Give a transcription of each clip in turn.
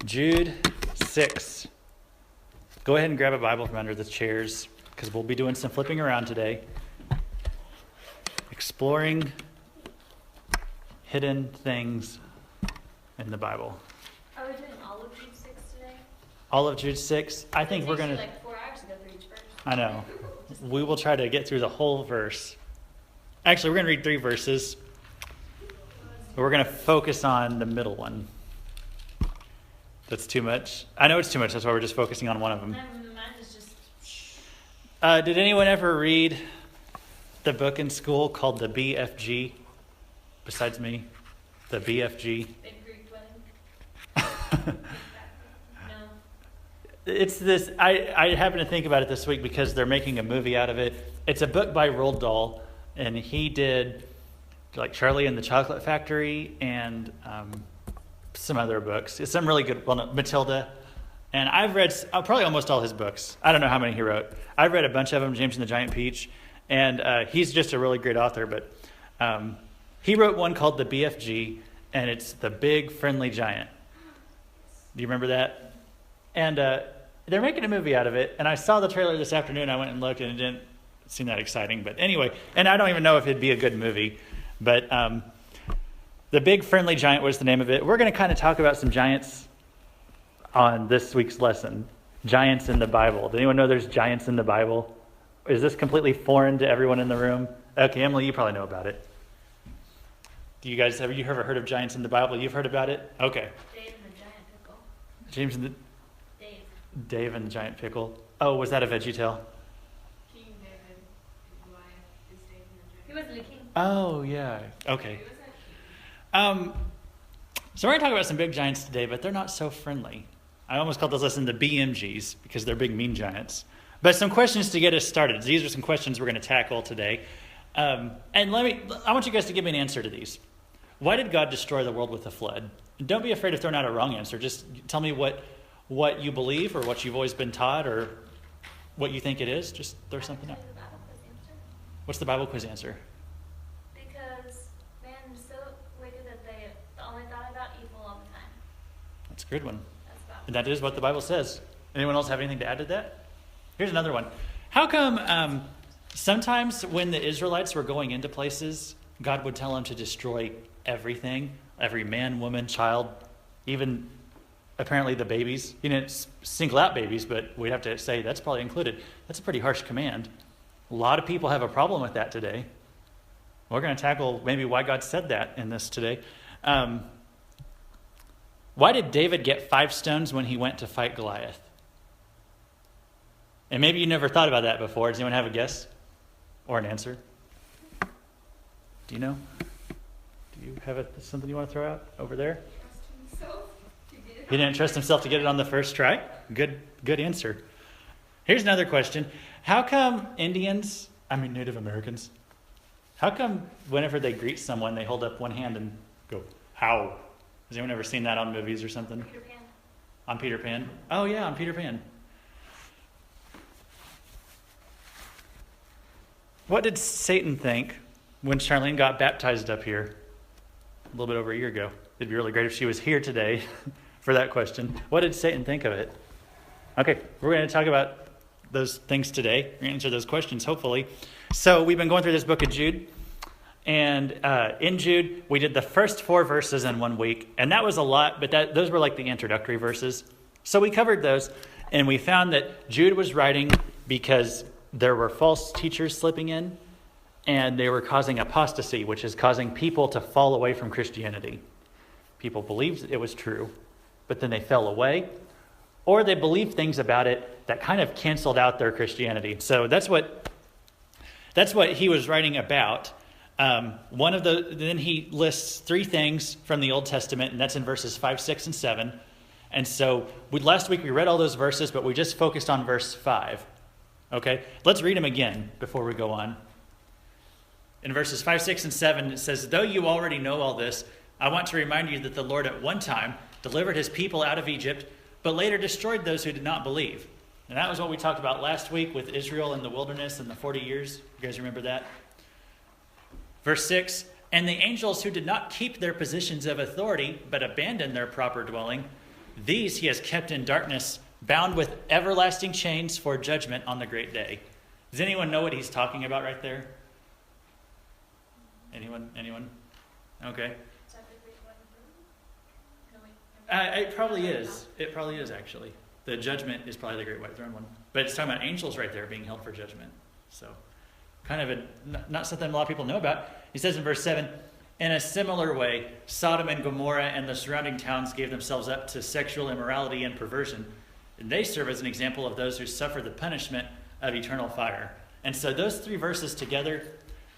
Jude 6. Go ahead and grab a Bible from under the chairs because we'll be doing some flipping around today. Exploring hidden things in the Bible. Are we doing all of Jude 6 today? All of Jude 6? I think we're going to... like 4 hours to go through each verse. I know. We will try to get through the whole verse. Actually, we're going to read 3 verses. But we're going to focus on the middle one. That's too much. I know it's too much. That's why we're just focusing on one of them. Mine is just... Did anyone ever read the book in school called the BFG? Besides me? The BFG? Big Greek wedding? No. It's this, I happened to think about it this week because they're making a movie out of it. It's a book by Roald Dahl, and he did like Charlie and the Chocolate Factory and some other books. It's some really good, Matilda. And I've read probably almost all his books. I don't know how many he wrote. I've read a bunch of them, James and the Giant Peach. And he's just a really great author. But he wrote one called the BFG, and it's The Big Friendly Giant. Do you remember that? And they're making a movie out of it. And I saw the trailer this afternoon. I went and looked, and it didn't seem that exciting. But anyway, and I don't even know if it'd be a good movie. But The Big Friendly Giant was the name of it. We're going to kind of talk about some giants on this week's lesson. Giants in the Bible. Does anyone know there's giants in the Bible? Is this completely foreign to everyone in the room? Okay, Emily, you probably know about it. Do you guys, have you ever heard of giants in the Bible? You've heard about it? Okay. Dave and the Giant Pickle. James and the... Dave and the Giant Pickle. Oh, was that a VeggieTale? King David and Goliath is Dave and the Giant. He wasn't a king. Oh, yeah. Okay. He was a king. So we're going to talk about some big giants today, but they're not so friendly. I almost called this lesson the BMGs because they're big, mean giants. But some questions to get us started. These are some questions we're going to tackle today. And I want you guys to give me an answer to these. Why did God destroy the world with a flood? Don't be afraid of throwing out a wrong answer. Just tell me what you believe or what you've always been taught or what you think it is. Just throw something out. What's the Bible quiz answer? Because man is so wicked that they only thought about evil all the time. That's a good one. That's about And that is what the Bible says. Anyone else have anything to add to that? Here's another one. How come sometimes when the Israelites were going into places, God would tell them to destroy everything, every man, woman, child, even apparently the babies. He didn't single out babies, but we'd have to say that's probably included. That's a pretty harsh command. A lot of people have a problem with that today. We're going to tackle maybe why God said that in this today. Why did David get 5 stones when he went to fight Goliath? And maybe you never thought about that before. Does anyone have a guess or an answer? Do you know? Do you have something you want to throw out over there? Trust himself to get it. He didn't trust himself to get it on the first try? Good answer. Here's another question. How come Native Americans, how come whenever they greet someone, they hold up one hand and go, how? Has anyone ever seen that on movies or something? Peter Pan. On Peter Pan? Oh, yeah, on Peter Pan. What did Satan think when Charlene got baptized up here a little bit over a year ago? It'd be really great if she was here today for that question. What did Satan think of it? Okay, we're going to talk about those things today. We're going to answer those questions, hopefully. So we've been going through this book of Jude. And in Jude, we did the first 4 verses in 1 week. And that was a lot, but those were like the introductory verses. So we covered those. And we found that Jude was writing because there were false teachers slipping in. And they were causing apostasy, which is causing people to fall away from Christianity. People believed it was true, but then they fell away. Or they believed things about it that kind of canceled out their Christianity. So that's what he was writing about. Then he lists 3 things from the Old Testament, and that's in verses 5, 6, and 7. And so last week we read all those verses, but we just focused on verse 5. Okay, let's read them again before we go on. In verses 5, 6, and 7, it says, though you already know all this, I want to remind you that the Lord at one time delivered his people out of Egypt, but later destroyed those who did not believe. And that was what we talked about last week with Israel in the wilderness and the 40 years. You guys remember that? Verse 6, and the angels who did not keep their positions of authority, but abandoned their proper dwelling, These he has kept in darkness, bound with everlasting chains for judgment on the great day. Does anyone know what he's talking about right there? Anyone? Okay. Is that the great white throne? No, wait. It probably is. It probably is, actually. The judgment is probably the great white throne one. But it's talking about angels right there being held for judgment. So kind of not something a lot of people know about. He says in verse 7, in a similar way, Sodom and Gomorrah and the surrounding towns gave themselves up to sexual immorality and perversion. And they serve as an example of those who suffer the punishment of eternal fire. And so those three verses together,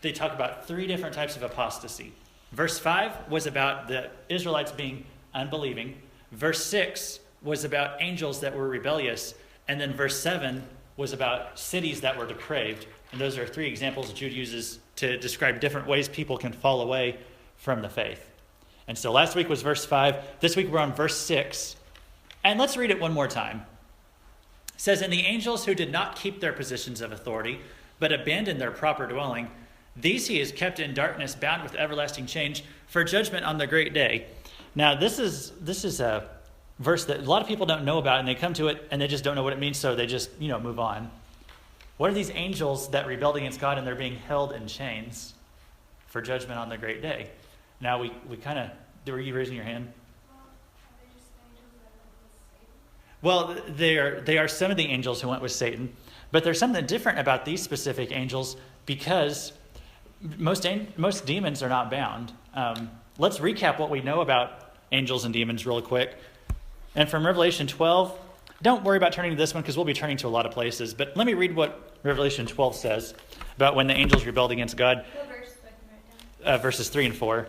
they talk about three different types of apostasy. Verse 5 was about the Israelites being unbelieving. Verse 6 was about angels that were rebellious. And then verse 7 was about cities that were depraved. And those are three examples Jude uses to describe different ways people can fall away from the faith. And so last week was verse 5. This week we're on verse 6. And let's read it one more time. It says, and the angels who did not keep their positions of authority, but abandoned their proper dwelling, these he has kept in darkness, bound with everlasting chains, for judgment on the great day. Now, this is a verse that a lot of people don't know about, and they come to it, and they just don't know what it means, so they just, move on. What are these angels that rebelled against God, and they're being held in chains for judgment on the great day? Now, we kind of, were you raising your hand? Well, they are some of the angels who went with Satan, but there's something different about these specific angels because most demons are not bound. Let's recap what we know about angels and demons real quick. And from Revelation 12, don't worry about turning to this one because we'll be turning to a lot of places, but let me read what Revelation 12 says about when the angels rebelled against God. What verse do I can write down? Verses 3 and 4.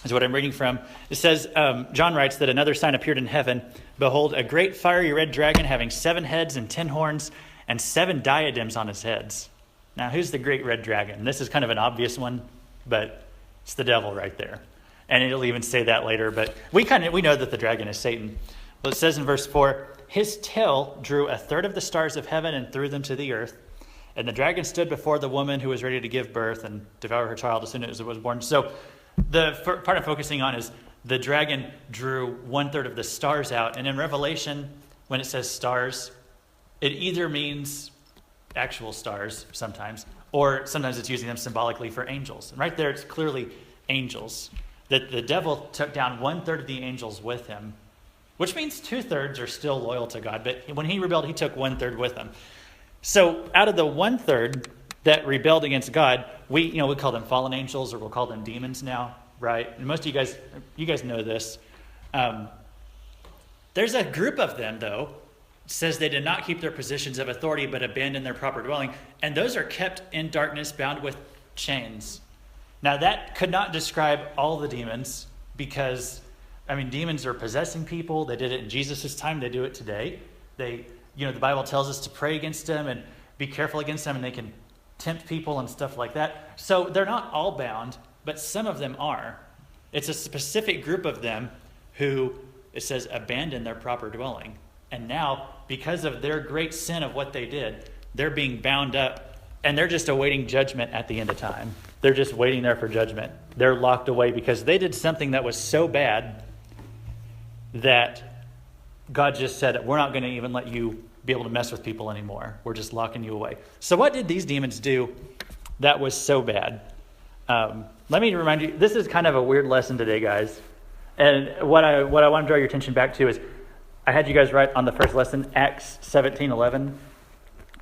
Is what I'm reading from. It says, John writes that another sign appeared in heaven. Behold, a great fiery red dragon having 7 heads and 10 horns and 7 diadems on his heads. Now, who's the great red dragon? This is kind of an obvious one, but it's the devil right there. And it'll even say that later, but we know that the dragon is Satan. Well, it says in verse 4, his tail drew a third of the stars of heaven and threw them to the earth. And the dragon stood before the woman who was ready to give birth and devour her child as soon as it was born. So the part I'm focusing on is the dragon drew 1/3 of the stars out. And in Revelation, when it says stars, it either means actual stars sometimes, or sometimes it's using them symbolically for angels. And right there, it's clearly angels. That the devil took down 1/3 of the angels with him, which means 2/3 are still loyal to God. But when he rebelled, he took 1/3 with him. So out of the 1/3 that rebelled against God, we call them fallen angels, or we'll call them demons now, right? And most of you guys know this. There's a group of them, though, says they did not keep their positions of authority, but abandoned their proper dwelling. And those are kept in darkness, bound with chains. Now, that could not describe all the demons because, demons are possessing people. They did it in Jesus' time. They do it today. The Bible tells us to pray against them and be careful against them, and they can tempt people and stuff like that. So they're not all bound, but some of them are. It's a specific group of them who, it says, abandoned their proper dwelling. And now, because of their great sin of what they did, they're being bound up, and they're just awaiting judgment at the end of time. They're just waiting there for judgment. They're locked away because they did something that was so bad that God just said, we're not going to even let you be able to mess with people anymore. We're just locking you away. So what did these demons do that was so bad? Let me remind you, this is kind of a weird lesson today, guys. And what I want to draw your attention back to is I had you guys write on the first lesson, Acts 17:11.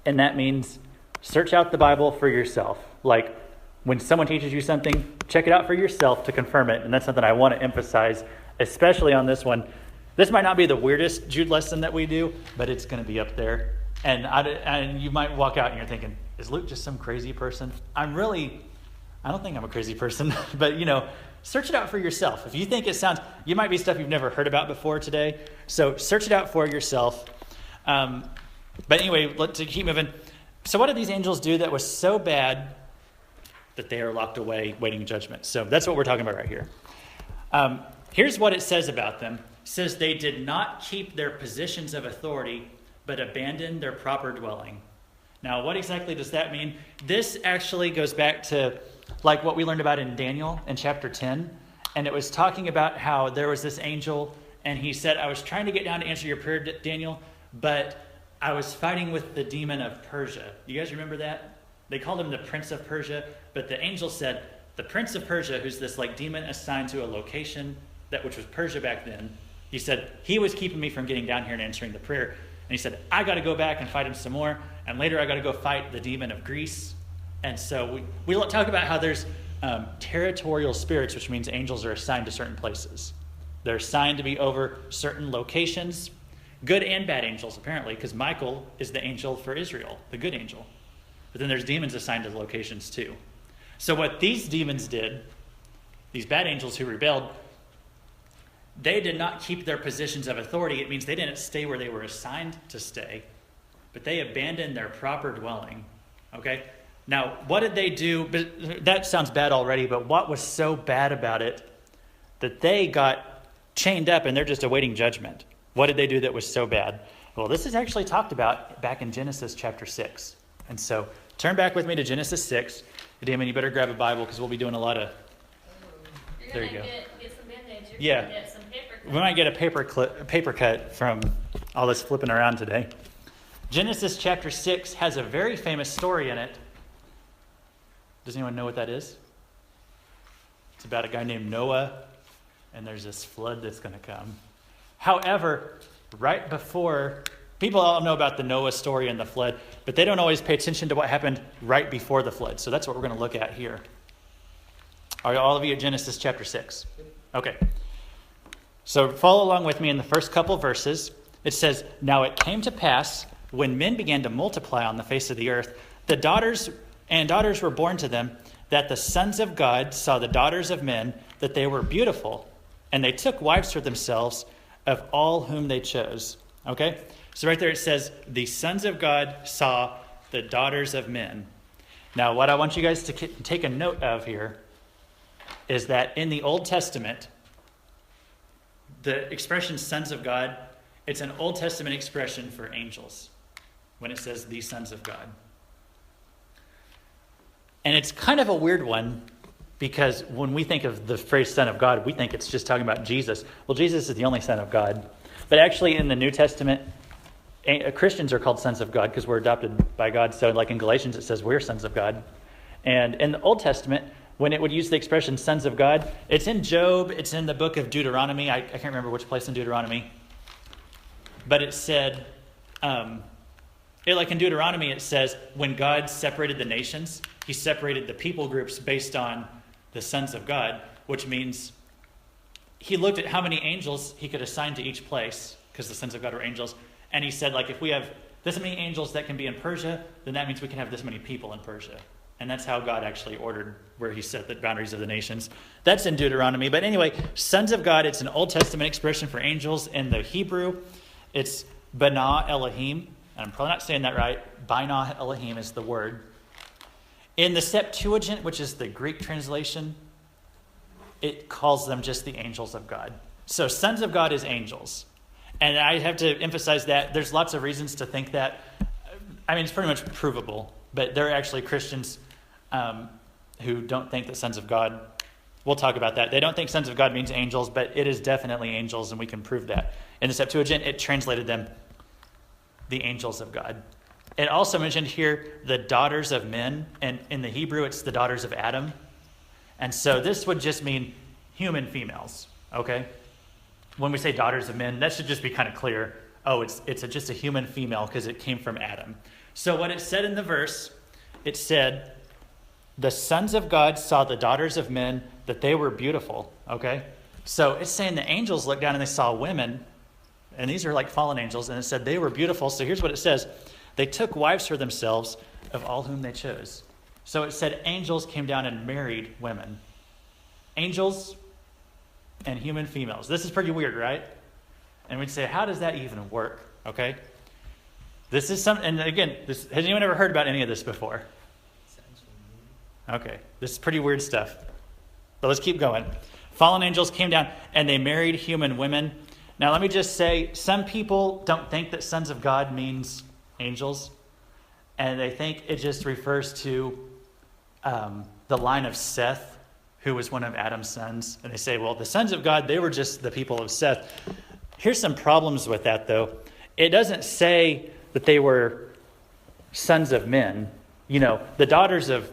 And that means search out the Bible for yourself. Like when someone teaches you something, check it out for yourself to confirm it. And that's something I want to emphasize, especially on this one. This might not be the weirdest Jude lesson that we do, but it's going to be up there. And you might walk out and you're thinking, is Luke just some crazy person? I don't think I'm a crazy person, but search it out for yourself. If you think it you might be stuff you've never heard about before today. So search it out for yourself. But anyway, let's keep moving. So what did these angels do that was so bad that they are locked away waiting judgment? So that's what we're talking about right here. Here's what it says about them. It says they did not keep their positions of authority, but abandoned their proper dwelling. Now, what exactly does that mean? This actually goes back to like what we learned about in Daniel in chapter 10. And it was talking about how there was this angel And he said, I was trying to get down to answer your prayer, Daniel, but I was fighting with the demon of Persia. You guys remember that? They called him the Prince of Persia, but the angel said, the Prince of Persia, who's this like demon assigned to a location, which was Persia back then, he said, he was keeping me from getting down here and answering the prayer. And he said, I got to go back and fight him some more. And later I got to go fight the demon of Greece. And so we talk about how there's territorial spirits, which means angels are assigned to certain places. They're assigned to be over certain locations, good and bad angels, apparently, because Michael is the angel for Israel, the good angel. But then there's demons assigned to locations too. So what these demons did, these bad angels who rebelled, they did not keep their positions of authority. It means they didn't stay where they were assigned to stay, but they abandoned their proper dwelling. Okay? Now, what did they do? But that sounds bad already, but what was so bad about it that they got chained up and they're just awaiting judgment? What did they do that was so bad? Well, this is actually talked about back in Genesis chapter 6. And so turn back with me to Genesis 6. Damon, you better grab a Bible because we'll be doing a lot of... There you go. Get some Band-Aids. Yeah. Get some paper cuts. We might get a paper cut from all this flipping around today. Genesis chapter 6 has a very famous story in it. Does anyone know what that is? It's about a guy named Noah, and there's this flood that's going to come. However, right before, people all know about the Noah story and the flood, but they don't always pay attention to what happened right before the flood. So that's what we're going to look at here. Are all of you at Genesis chapter 6? Okay. So follow along with me in the first couple verses. It says, Now it came to pass, when men began to multiply on the face of the earth, the daughters were born to them, that the sons of God saw the daughters of men, that they were beautiful, and they took wives for themselves of all whom they chose. Okay? So right there it says, the sons of God saw the daughters of men. Now what I want you guys to take a note of here is that in the Old Testament, the expression sons of God, it's an Old Testament expression for angels when it says the sons of God. And it's kind of a weird one because when we think of the phrase son of God, we think it's just talking about Jesus. Well, Jesus is the only son of God. But actually in the New Testament, Christians are called sons of God because we're adopted by God. So like in Galatians, it says we're sons of God. And in the Old Testament, when it would use the expression sons of God, it's in Job, it's in the book of Deuteronomy. I can't remember which place in Deuteronomy. But it said, like in Deuteronomy, it says, when God separated the nations, he separated the people groups based on the sons of God, which means he looked at how many angels he could assign to each place, because the sons of God were angels. And he said, like, if we have this many angels that can be in Persia, then that means we can have this many people in Persia. And that's how God actually ordered where he set the boundaries of the nations. That's in Deuteronomy. But anyway, sons of God, it's an Old Testament expression for angels. In the Hebrew, it's Bana Elohim. And I'm probably not saying that right. Bina Elohim is the word. In the Septuagint, which is the Greek translation, it calls them just the angels of God. So sons of God is angels. And I have to emphasize that there's lots of reasons to think that. I mean, it's pretty much provable. But there are actually Christians who don't think that sons of God, we'll talk about that. They don't think sons of God means angels, but it is definitely angels, and we can prove that. In the Septuagint, it translated them the angels of God. It also mentioned here the daughters of men, and in the Hebrew, it's the daughters of Adam. And so this would just mean human females, okay? When we say daughters of men, that should just be kind of clear. Oh, it's just a human female because it came from Adam. So what it said in the verse, it said, the sons of God saw the daughters of men, that they were beautiful, okay? So it's saying the angels looked down and they saw women, and these are like fallen angels, and it said they were beautiful. So here's what it says. They took wives for themselves of all whom they chose. So it said angels came down and married women. Angels and human females. This is pretty weird, right? And we'd say, how does that even work? Okay? This is and again, has anyone ever heard about any of this before? Okay, this is pretty weird stuff. But let's keep going. Fallen angels came down and they married human women. Now let me just say, some people don't think that sons of God means angels. And they think it just refers to the line of Seth, who was one of Adam's sons. And they say, well, the sons of God, they were just the people of Seth. Here's some problems with that, though. It doesn't say that they were sons of men. You know, the daughters of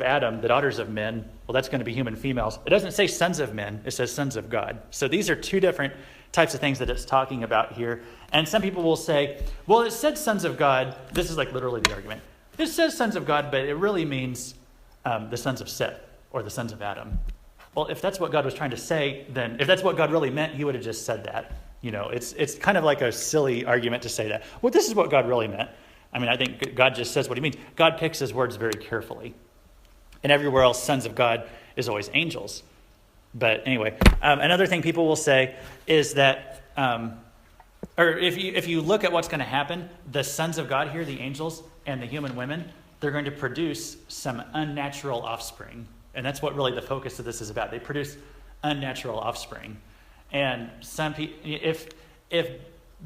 Adam, the daughters of men, well, that's going to be human females. It doesn't say sons of men. It says sons of God. So these are two different types of things that it's talking about here. And some people will say, well, it said sons of God. This is like literally the argument. It says sons of God, but it really means the sons of Seth or the sons of Adam. Well, if that's what God was trying to say, then if that's what God really meant, he would have just said that. You know, it's kind of like a silly argument to say that. Well, this is what God really meant. I mean, I think God just says what he means. God picks his words very carefully. And everywhere else, sons of God is always angels. But anyway, another thing people will say is that, or if you look at what's going to happen, the sons of God here, the angels and the human women, they're going to produce some unnatural offspring. And that's what really the focus of this is about. They produce unnatural offspring. And some people, if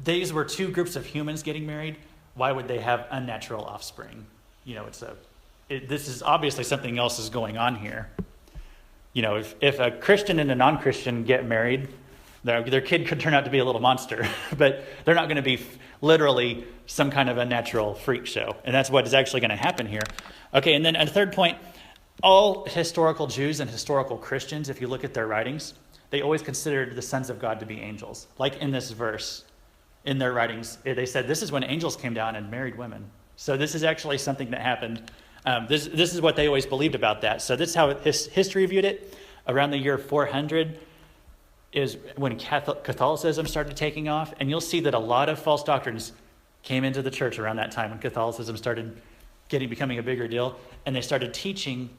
these were two groups of humans getting married, why would they have unnatural offspring? You know, this is obviously something else is going on here. You know, if a Christian and a non-Christian get married, their kid could turn out to be a little monster, but they're not going to be literally some kind of unnatural freak show. And that's what is actually going to happen here. Okay, and then a third point, all historical Jews and historical Christians, if you look at their writings, they always considered the sons of God to be angels. Like in this verse, in their writings, they said this is when angels came down and married women. So this is actually something that happened. This is what they always believed about that. So this is how history viewed it. Around the year 400 is when Catholicism started taking off. And you'll see that a lot of false doctrines came into the church around that time when Catholicism started becoming a bigger deal. And they started teaching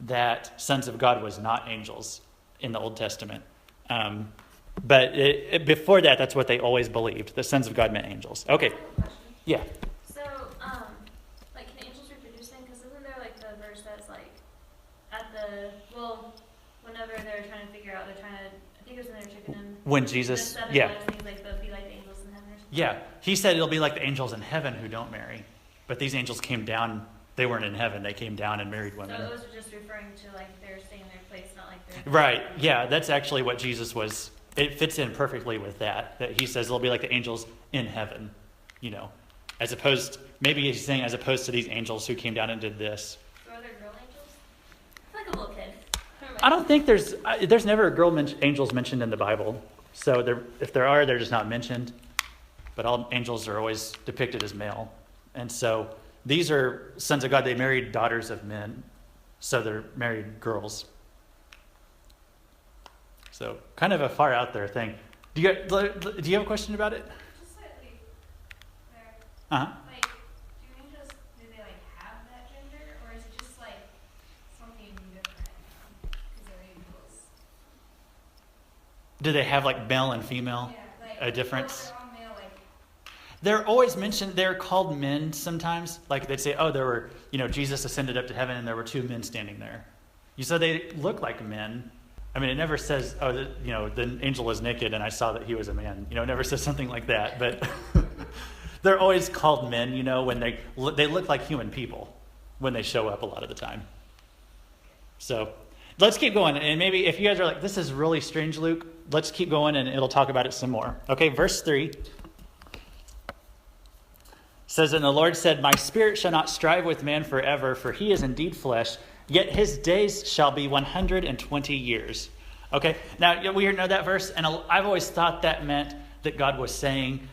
that sons of God was not angels in the Old Testament. But before that, that's what they always believed. The sons of God meant angels. Okay. Yeah. So, like, can angels reproduce then? Because isn't there, like, the verse that's, like, whenever they're trying to figure out, I think it was in their chicken and... When Jesus, yeah. Things like, but be like the angels in heaven or something. Yeah. He said it'll be like the angels in heaven who don't marry. But these angels came down. They weren't in heaven. They came down and married women. So it was just referring to, like, they're staying in their place, not like they're... Right. Yeah, that's actually what Jesus was... It fits in perfectly with that he says they'll be like the angels in heaven, you know, maybe he's saying as opposed to these angels who came down and did this. So are there girl angels? I feel like a little kid. I don't think there's never a girl angels mentioned in the Bible. So if there are, they're just not mentioned. But all angels are always depicted as male. And so these are sons of God. They married daughters of men. So they're married girls. So kind of a far out there thing. Do you have a question about it? Just slightly there. Uh-huh. Like, do they like have that gender, or is it just like something different because they're angels? Do they have like male and female? Yeah, like a difference? They're all male, like. They're always mentioned. They're called men sometimes. Like they'd say, oh, there were, Jesus ascended up to heaven, and there were two men standing there. So they look like men. I mean, it never says, oh, the angel was naked and I saw that he was a man. It never says something like that. But they're always called men, when they look like human people when they show up a lot of the time. So let's keep going. And maybe if you guys are like, this is really strange, Luke, let's keep going and it'll talk about it some more. Okay, verse 3 says, and the Lord said, my spirit shall not strive with man forever, for he is indeed flesh. Yet his days shall be 120 years. Okay, now we know that verse, and I've always thought that meant that God was saying,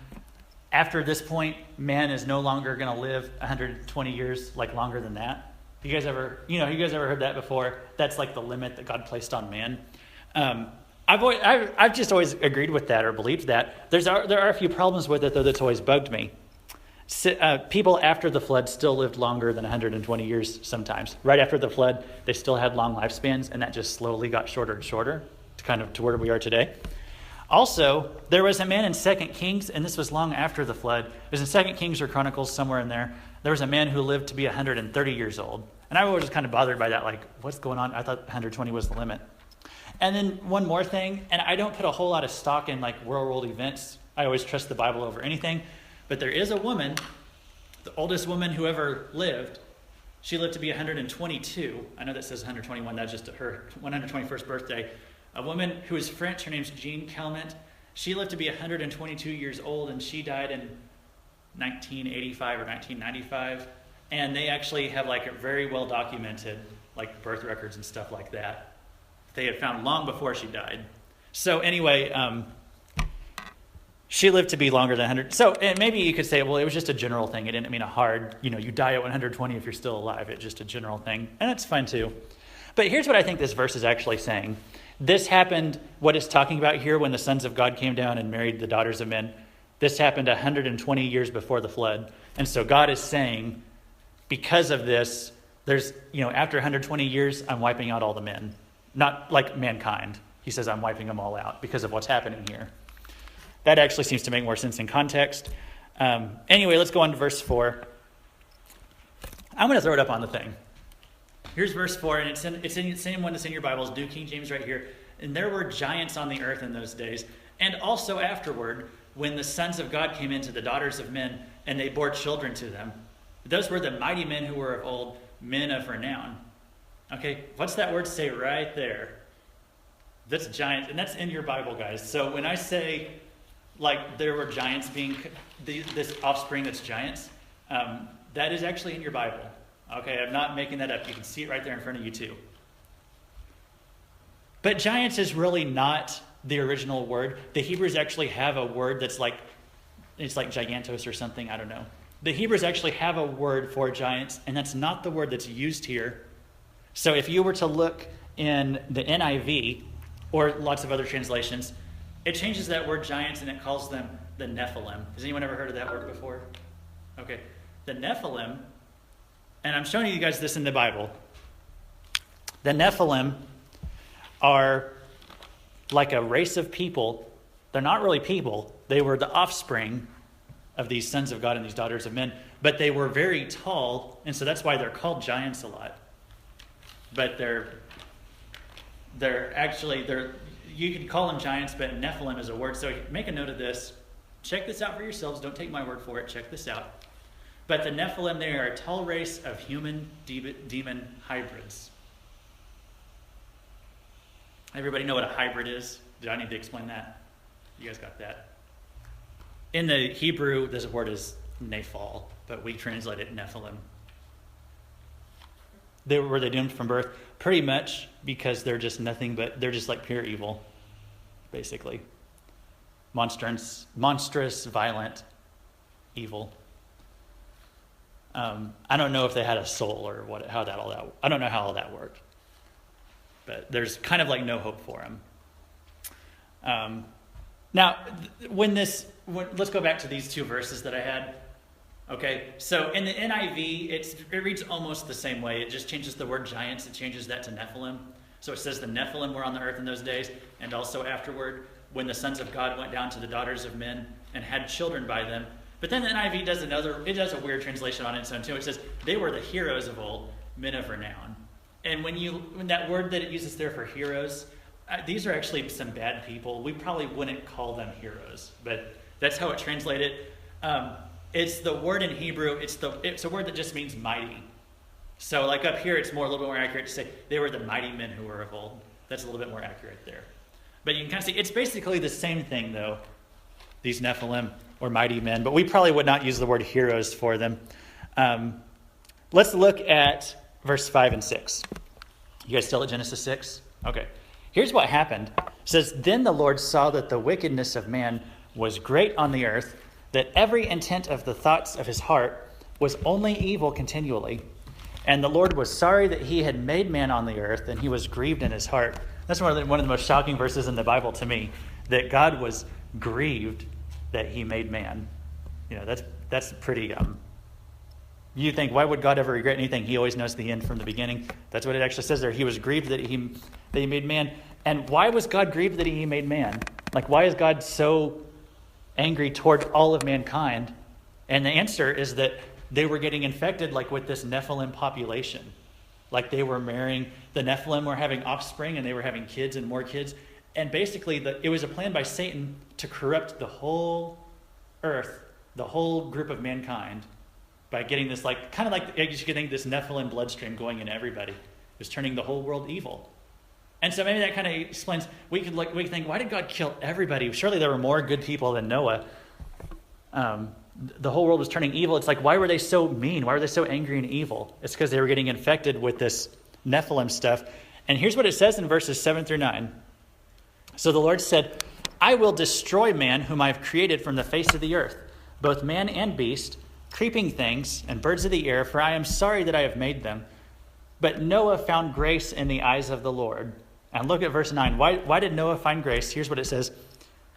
after this point, man is no longer going to live 120 years, like longer than that. You guys ever heard that before? That's like the limit that God placed on man. I've just always agreed with that or believed that. There are a few problems with it though that's always bugged me. People after the flood still lived longer than 120 years sometimes. Right after the flood, they still had long lifespans, and that just slowly got shorter and shorter to where we are today. Also, there was a man in 2 Kings, and this was long after the flood. It was in 2 Kings or Chronicles, somewhere in there. There was a man who lived to be 130 years old. And I was just kind of bothered by that, like, what's going on? I thought 120 was the limit. And then one more thing, and I don't put a whole lot of stock in like real world events. I always trust the Bible over anything. But there is a woman, the oldest woman who ever lived. She lived to be 122. I know that says 121. That's just her 121st birthday. A woman who is French. Her name's Jean Calment. She lived to be 122 years old, and she died in 1985 or 1995. And they actually have like a very well documented like birth records and stuff like that. They had found long before she died. So anyway, she lived to be longer than 100. So and maybe you could say, well, it was just a general thing. It didn't mean a hard, you die at 120 if you're still alive. It's just a general thing. And that's fine too. But here's what I think this verse is actually saying. This happened, what it's talking about here, when the sons of God came down and married the daughters of men. This happened 120 years before the flood. And so God is saying, because of this, there's, after 120 years, I'm wiping out all the men. Not like mankind. He says, I'm wiping them all out because of what's happening here. That actually seems to make more sense in context. Anyway, let's go on to verse 4. I'm going to throw it up on the thing. Here's verse 4, and it's in the same one that's in your Bibles, New King James right here. And there were giants on the earth in those days. And also afterward, when the sons of God came into the daughters of men, and they bore children to them. Those were the mighty men who were of old, men of renown. Okay, what's that word say right there? That's giants, and that's in your Bible, guys. So when I say, like, there were giants being, this offspring that's giants, that is actually in your Bible. Okay, I'm not making that up. You can see it right there in front of you too. But giants is really not the original word. The Hebrews actually have a word that's like, it's like gigantos or something, I don't know. The Hebrews actually have a word for giants, and that's not the word that's used here. So if you were to look in the NIV, or lots of other translations, it changes that word giants and it calls them the Nephilim. Has anyone ever heard of that word before? Okay. The Nephilim, and I'm showing you guys this in the Bible. The Nephilim are like a race of people. They're not really people. They were the offspring of these sons of God and these daughters of men. But they were very tall, and so that's why they're called giants a lot. But they're you can call them giants, but Nephilim is a word. So make a note of this. Check this out for yourselves. Don't take my word for it. Check this out. But the Nephilim, they are a tall race of human demon hybrids. Everybody know what a hybrid is? Do I need to explain that? You guys got that? In the Hebrew, this word is nephal, but we translate it Nephilim. Were they doomed from birth? Pretty much, because they're just nothing but, they're just like pure evil, basically. Monstrous, violent, evil. I don't know if they had a soul or I don't know how all that worked. But there's kind of like no hope for them. Now, let's go back to these two verses that I had. Okay, so in the NIV, it reads almost the same way. It just changes the word giants. It changes that to Nephilim. So it says the Nephilim were on the earth in those days, and also afterward, when the sons of God went down to the daughters of men and had children by them. But then the NIV does a weird translation on its own too. It says they were the heroes of old, men of renown. And when that word that it uses there for heroes, these are actually some bad people. We probably wouldn't call them heroes, but that's how it translated. It's the word in Hebrew. It's a word that just means mighty. So like up here, it's a little bit more accurate to say they were the mighty men who were of old. That's a little bit more accurate there. But you can kind of see it's basically the same thing though. These Nephilim or mighty men, but we probably would not use the word heroes for them. Let's look at verse 5 and 6. You guys still at Genesis 6? Okay. Here's what happened. It says, "Then the Lord saw that the wickedness of man was great on the earth, that every intent of the thoughts of his heart was only evil continually. And the Lord was sorry that he had made man on the earth, and he was grieved in his heart." That's one of the most shocking verses in the Bible to me, that God was grieved that he made man. That's pretty... You think, why would God ever regret anything? He always knows the end from the beginning. That's what it actually says there. He was grieved that he made man. And why was God grieved that he made man? Like, why is God so angry toward all of mankind? And the answer is that they were getting infected like with this Nephilim population. Like they were marrying, the Nephilim were having offspring and they were having kids and more kids. And basically it was a plan by Satan to corrupt the whole earth, the whole group of mankind, by getting this kind of like you could think this Nephilim bloodstream going in everybody. It was turning the whole world evil. And so maybe that kind of explains, we could think, why did God kill everybody? Surely there were more good people than Noah. The whole world was turning evil. It's like, why were they so mean? Why were they so angry and evil? It's because they were getting infected with this Nephilim stuff. And here's what it says in verses 7 through 9. So the Lord said, I will destroy man whom I have created from the face of the earth, both man and beast, creeping things and birds of the air, for I am sorry that I have made them. But Noah found grace in the eyes of the Lord. And look at verse 9. Why did Noah find grace? Here's what it says.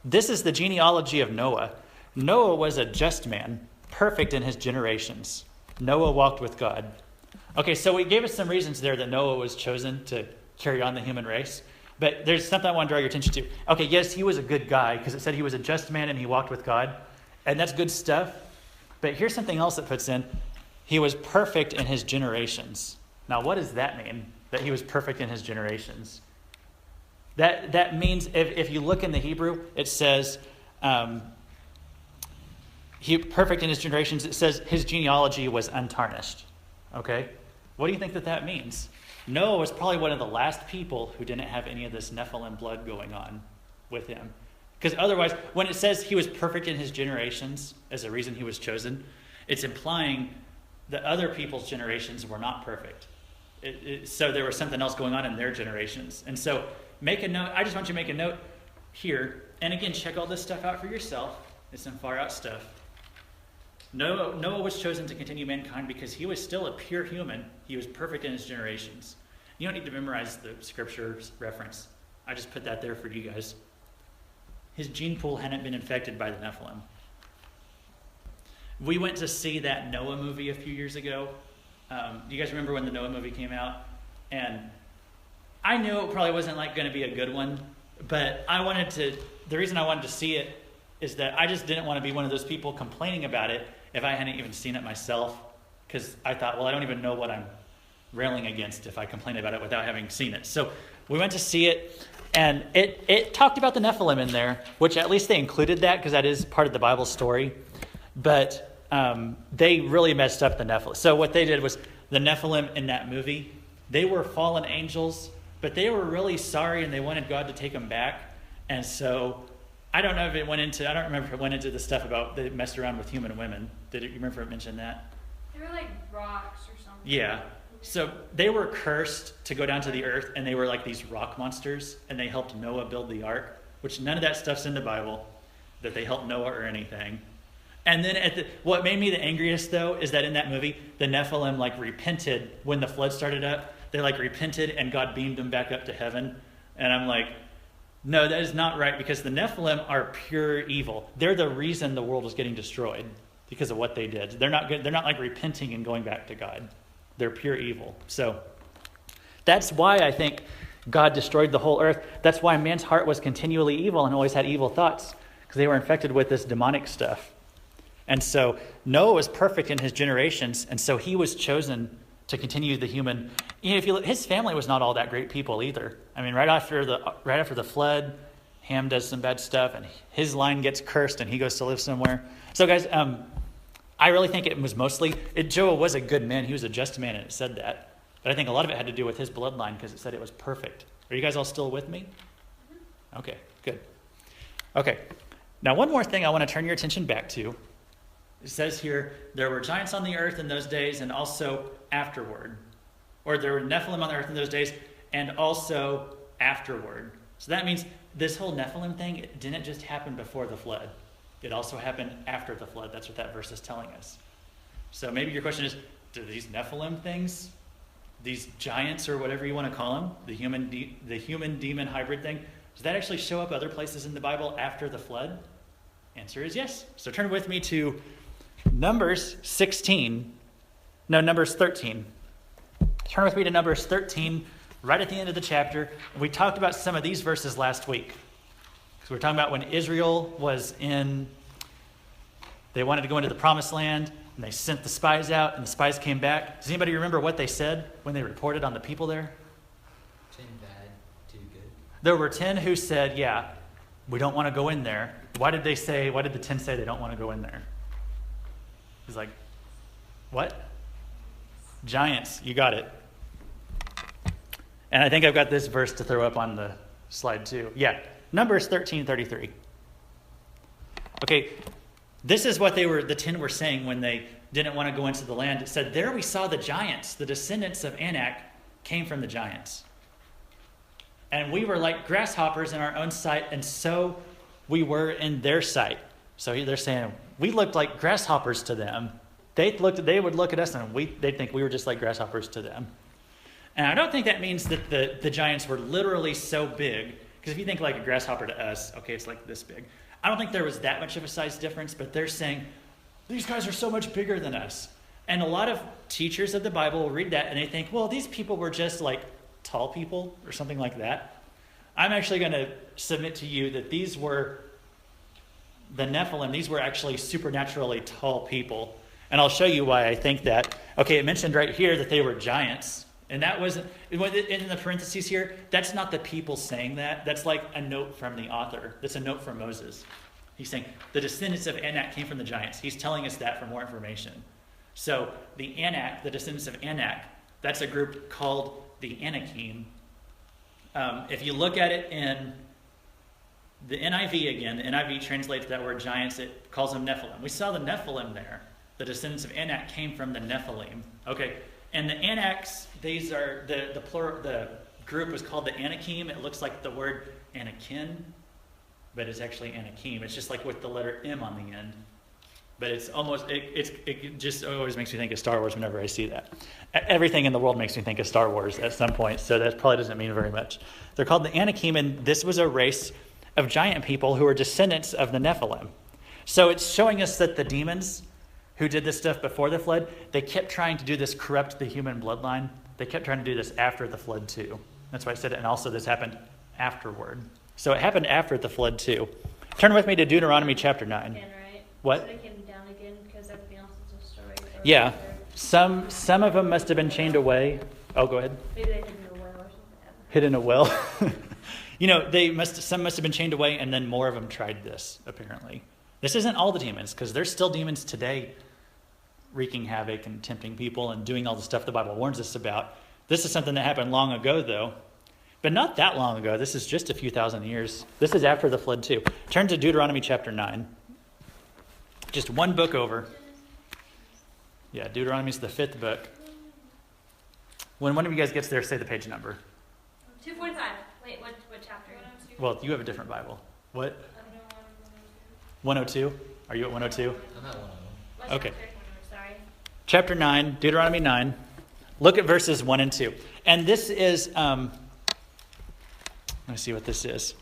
This is the genealogy of Noah. Noah was a just man, perfect in his generations. Noah walked with God. Okay, so we gave us some reasons there that Noah was chosen to carry on the human race. But there's something I want to draw your attention to. Okay, yes, he was a good guy because it said he was a just man and he walked with God. And that's good stuff. But here's something else it puts in. He was perfect in his generations. Now, what does that mean, that he was perfect in his generations? That means, if you look in the Hebrew, it says, he perfect in his generations, it says his genealogy was untarnished. Okay? What do you think that means? Noah was probably one of the last people who didn't have any of this Nephilim blood going on with him. Because otherwise, when it says he was perfect in his generations as a reason he was chosen, it's implying that other people's generations were not perfect. So there was something else going on in their generations. And so make a note. I just want you to make a note here. And again, check all this stuff out for yourself. It's some far out stuff. Noah was chosen to continue mankind because he was still a pure human. He was perfect in his generations. You don't need to memorize the scripture reference. I just put that there for you guys. His gene pool hadn't been infected by the Nephilim. We went to see that Noah movie a few years ago. Do you guys remember when the Noah movie came out? And I knew it probably wasn't going to be a good one, but the reason I wanted to see it is that I just didn't want to be one of those people complaining about it if I hadn't even seen it myself, because I thought, well, I don't even know what I'm railing against if I complain about it without having seen it. So we went to see it, and it talked about the Nephilim in there, which at least they included that because that is part of the Bible story. But they really messed up the Nephilim. So what they did was, the Nephilim in that movie, they were fallen angels, but they were really sorry and they wanted God to take them back. And so I don't remember if it went into the stuff about they messed around with human women. Did you remember it mentioned that? They were like rocks or something. Yeah. So they were cursed to go down to the earth, and they were like these rock monsters, and they helped Noah build the ark, which none of that stuff's in the Bible, that they helped Noah or anything. And then what made me the angriest, though, is that in that movie, the Nephilim repented when the flood started up. They repented, and God beamed them back up to heaven. And I'm like, no, that is not right, because the Nephilim are pure evil. They're the reason the world was getting destroyed because of what they did. They're not good. They're not repenting and going back to God. They're pure evil. So that's why I think God destroyed the whole earth. That's why man's heart was continually evil and always had evil thoughts, because they were infected with this demonic stuff. And so Noah was perfect in his generations, and so he was chosen to continue the human. If you look, his family was not all that great people either. I mean, right after the flood, Ham does some bad stuff, and his line gets cursed, and he goes to live somewhere. So, guys, I really think it was mostly Joah was a good man. He was a just man, and it said that. But I think a lot of it had to do with his bloodline, because it said it was perfect. Are you guys all still with me? Okay, good. Okay, now one more thing I want to turn your attention back to. It says here, there were giants on the earth in those days and also afterward. Or there were Nephilim on the earth in those days and also afterward. So that means this whole Nephilim thing, it didn't just happen before the flood. It also happened after the flood. That's what that verse is telling us. So maybe your question is, do these Nephilim things, these giants or whatever you want to call them, the human-demon hybrid thing, does that actually show up other places in the Bible after the flood? Answer is yes. So turn with me to Numbers 13. Turn with me to Numbers 13, right at the end of the chapter. We talked about some of these verses last week. Because we were talking about when Israel they wanted to go into the promised land, and they sent the spies out, and the spies came back. Does anybody remember what they said when they reported on the people there? 10 bad, 2 good. There were 10 who said, yeah, we don't want to go in there. Why did the 10 say they don't want to go in there? He's like, what? Giants, you got it. And I think I've got this verse to throw up on the slide too. Yeah, Numbers 13:33. Okay, this is what the 10 were saying when they didn't want to go into the land. It said, there we saw the giants, the descendants of Anak came from the giants. And we were like grasshoppers in our own sight, and so we were in their sight. So they're saying, we looked like grasshoppers to them. They would look at us and they'd think we were just like grasshoppers to them. And I don't think that means that the giants were literally so big, because if you think like a grasshopper to us, okay, it's like this big. I don't think there was that much of a size difference, but they're saying, these guys are so much bigger than us. And a lot of teachers of the Bible will read that and they think, well, these people were just like tall people or something like that. I'm actually going to submit to you that these were the Nephilim. These were actually supernaturally tall people. And I'll show you why I think that. Okay, it mentioned right here that they were giants. And that wasn't, in the parentheses here, that's not the people saying that. That's like a note from the author. That's a note from Moses. He's saying the descendants of Anak came from the giants. He's telling us that for more information. So the Anak, the descendants of Anak, that's a group called the Anakim. If you look at it in the NIV again, the NIV translates that word giants, it calls them Nephilim. We saw the Nephilim there. The descendants of Anak came from the Nephilim. Okay, and the Anaks, these are, the plural, the group was called the Anakim. It looks like the word Anakin, but it's actually Anakim. It's just like with the letter M on the end. But it's almost, it just always makes me think of Star Wars whenever I see that. Everything in the world makes me think of Star Wars at some point, so that probably doesn't mean very much. They're called the Anakim, and this was a race of giant people who were descendants of the Nephilim. So it's showing us that the demons who did this stuff before the flood, they kept trying to do this, corrupt the human bloodline. They kept trying to do this after the flood too. That's why I said it, and also this happened afterward. So it happened after the flood too. Turn with me to Deuteronomy chapter 9. Again, right? What? So they came down again because everything else is a story. Or Yeah. or Some of them must have been chained away. Oh, go ahead. Maybe they hid in a well or something. Hid in a well. Some must have been chained away, and then more of them tried this, apparently. This isn't all the demons, because there's still demons today wreaking havoc and tempting people and doing all the stuff the Bible warns us about. This is something that happened long ago, though. But not that long ago. This is just a few thousand years. This is after the flood, too. Turn to Deuteronomy chapter 9. Just one book over. Yeah, Deuteronomy is the 5th book. When one of you guys gets there, say the page number. 245. Wait, what chapter? Well, you have a different Bible. What? 102? Are you at 102? I'm not one of them. What Okay. chapter? Sorry. Chapter 9, Deuteronomy 9. Look at verses 1 and 2. And this is, let me see what this is.